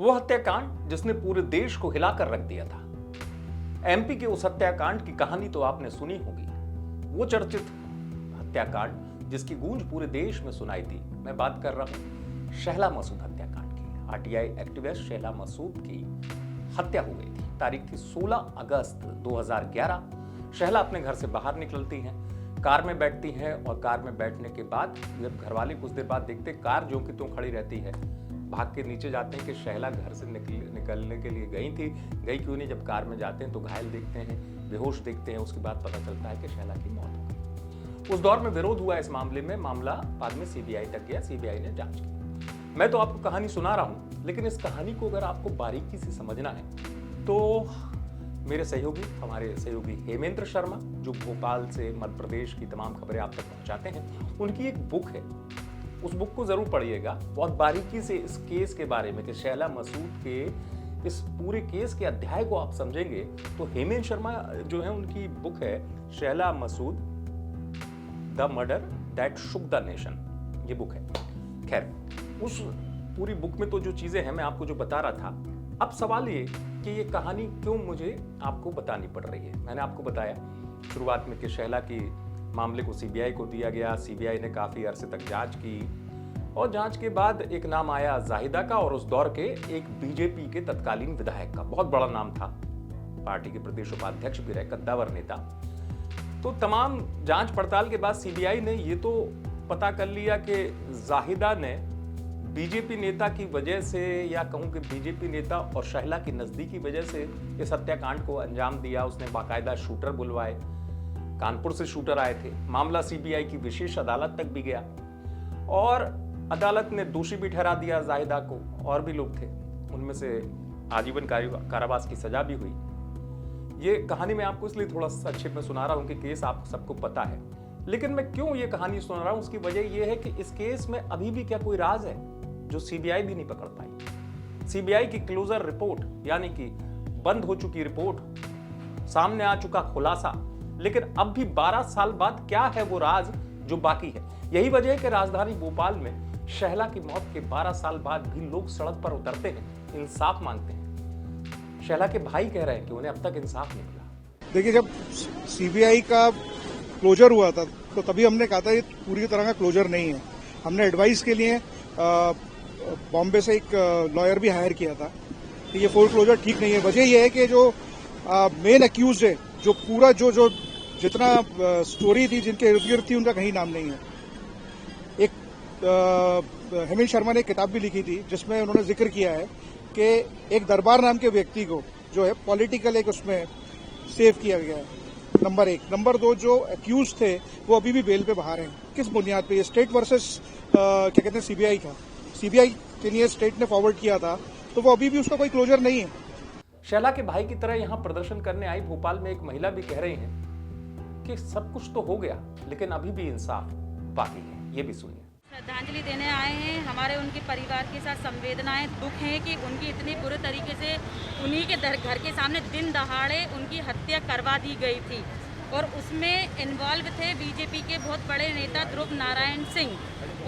वो हत्याकांड जिसने पूरे देश को हिलाकर रख दिया था। एमपी के उस हत्याकांड की कहानी तो आपने सुनी होगी। वो चर्चित हत्याकांड जिसकी गूंज पूरे देश में सुनाई थी। मैं बात कर रहा हूं शहला मसूद हत्याकांड की। आरटीआई एक्टिविस्ट शहला मसूद की हत्या हो गई थी। तारीख थी 16 अगस्त 2011। शहला अपने घर से बाहर निकलती हैं, कार में बैठती हैं और कार में बैठने के बाद जब घरवाले कुछ देर बाद देखते कार जो कि त्यों खड़ी रहती है, भाग के नीचे जाते हैं कि शहला घर से निकलने के लिए गई थी। गई क्यों नहीं? जब कार में जाते हैं तो घायल देखते हैं, बेहोश देखते हैं। उसके बाद पता चलता है कि शहला की मौत हो गई। उस दौर में विरोध हुआ इस मामले में। मामला बाद में सीबीआई तक गया। सीबीआई ने जांच की। मैं तो आपको कहानी सुना रहा हूं, लेकिन इस कहानी को अगर आपको बारीकी से समझना है तो मेरे सहयोगी, हमारे सहयोगी हेमेंद्र शर्मा, जो भोपाल से मध्य प्रदेश की तमाम खबरें आप तक पहुंचाते हैं, उनकी एक बुक है। उस बुक को जरूर पढ़िएगा। बहुत बारीकी से इस केस के बारे में कि शहला मसूद के इस पूरे केस के अध्याय को आप समझेंगे तो हेमेंद्र शर्मा जो है उनकी बुक है Shahla Masood the murder that shook the nation, ये बुक है। खैर, उस पूरी बुक में तो जो चीजें हैं मैं आपको जो बता रहा था। अब सवाल ये कि ये कहानी क्यों मुझे आपको बतानी पड़ रही है। मैंने आपको बताया शुरुआत में कि शहला की मामले को सीबीआई को दिया गया। सीबीआई ने काफी अरसे तक जांच की और जांच के बाद एक नाम आया जाहिदा का, और उस दौर के एक बीजेपी के तत्कालीन विधायक का। बहुत बड़ा नाम था, पार्टी के प्रदेश उपाध्यक्ष भी रहे, कद्दावर नेता। तो तमाम जांच पड़ताल के बाद सीबीआई ने ये तो पता कर लिया कि जाहिदा ने बीजेपी नेता की वजह से, या कहूं कि बीजेपी नेता और शहला की नजदीकी वजह से इस हत्याकांड को अंजाम दिया। उसने बाकायदा शूटर बुलवाए, कानपुर से शूटर आए थे। मामला सीबीआई की विशेष अदालत तक भी गया और अदालत ने दोषी भी ठहरा दिया जाहिदा को। और भी लोग थे, उनमें से आजीवन कारावास की सजा भी हुई। ये कहानी मैं आपको इसलिए थोड़ा संक्षेप में सुना रहा हूं कि केस आप सबको पता है, लेकिन मैं क्यों ये कहानी सुना रहा हूं उसकी वजह यह है कि इस केस में अभी भी क्या कोई राज है जो सीबीआई भी नहीं पकड़ पाई। सीबीआई की क्लोजर रिपोर्ट, यानी कि बंद हो चुकी रिपोर्ट, सामने आ चुका खुलासा, लेकिन अब भी 12 साल बाद क्या है वो राज जो बाकी है। यही वजह है कि राजधानी भोपाल में शहला की मौत के 12 साल बाद भी लोग सड़क पर उतरते हैं, इंसाफ मांगते हैं। शहला के भाई कह रहे हैं कि उन्हें अब तक इंसाफ नहीं मिला। देखिए, जब सीबीआई का क्लोजर हुआ था तो तभी हमने कहा था ये पूरी तरह का क्लोजर नहीं है। हमने एडवाइस के लिए बॉम्बे से एक लॉयर भी हायर किया था कि ये फुल क्लोजर ठीक नहीं है। वजह यह है कि जो मेन अक्यूज है, जो पूरा जो जितना स्टोरी थी, जिनके इर्द गिर्द थी, उनका कहीं नाम नहीं है। एक हेमेंद्र शर्मा ने एक किताब भी लिखी थी जिसमें उन्होंने जिक्र किया है कि एक दरबार नाम के व्यक्ति को जो है पॉलिटिकल एक उसमें सेव किया गया है, नंबर 1। नंबर 2, जो अक्यूज थे वो अभी भी बेल पे बाहर हैं। किस बुनियाद पे? ये स्टेट वर्सेस क्या कहते हैं सीबीआई था। सीबीआई के लिए स्टेट ने फॉरवर्ड किया था, तो वो अभी भी उसका कोई क्लोजर नहीं है। शहला के भाई की तरह यहां प्रदर्शन करने आई भोपाल में एक महिला भी कह रही है कि सब कुछ तो हो गया, लेकिन अभी भी इंसाफ बाकी है। ये भी सुनिए। श्रद्धांजलि देने आए हैं। हमारे उनके परिवार के साथ संवेदनाएं, दुख है कि उनकी इतनी बुरे तरीके से उन्हीं के घर के सामने दिन दहाड़े उनकी हत्या करवा दी गई थी, और उसमें इन्वॉल्व थे बीजेपी के बहुत बड़े नेता ध्रुव नारायण सिंह,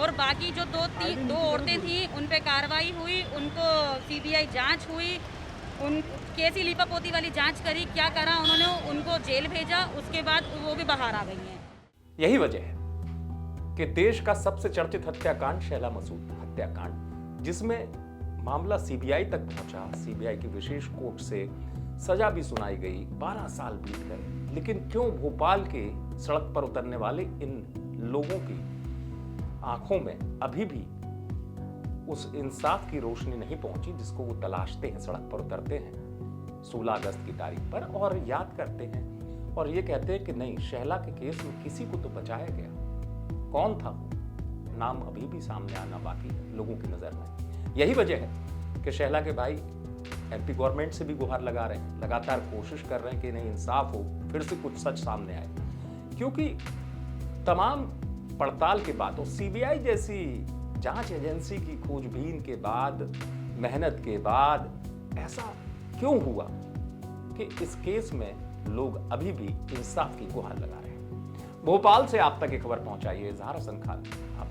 और बाकी जो दो औरतें थीं उन पे कार्रवाई हुई, उनको सीबीआई जांच हुई, उन केसी लीपापोती वाली जांच करी। क्या करा उन्होंने? उनको जेल भेजा, उसके बाद वो भी बाहर आ गई हैं। यही वजह है कि देश का सबसे चर्चित हत्याकांड शहला मसूद हत्याकांड, जिसमें मामला सीबीआई तक पहुंचा, सीबीआई की विशेष कोर्ट से सजा भी सुनाई गई, 12 साल बीत गए, लेकिन क्यों भोपाल के सड़क पर उतरने वाले इन लोगों की आंखों में अभी भी उस इंसाफ की रोशनी नहीं पहुंची जिसको वो तलाशते हैं। सड़क पर उतरते हैं 16 अगस्त की तारीख पर और याद करते हैं और ये कहते हैं कि नहीं, शहला के केस में किसी को तो बचाया गया। कौन था वो? नाम अभी भी सामने आना बाकी है लोगों की नजर में। यही वजह है कि शहला के भाई एमपी गवर्नमेंट से भी गुहार लगा रहे हैं, लगातार कोशिश कर रहे हैं कि नहीं, इंसाफ हो, फिर से कुछ सच सामने आए। क्योंकि तमाम पड़ताल के बाद और सीबीआई जैसी जांच एजेंसी की खोजबीन के बाद, मेहनत के बाद ऐसा क्यों हुआ कि इस केस में लोग अभी भी इंसाफ की गुहार लगा रहे हैं। भोपाल से आप तक ये खबर पहुंचाइए इजहार हसन खान। आप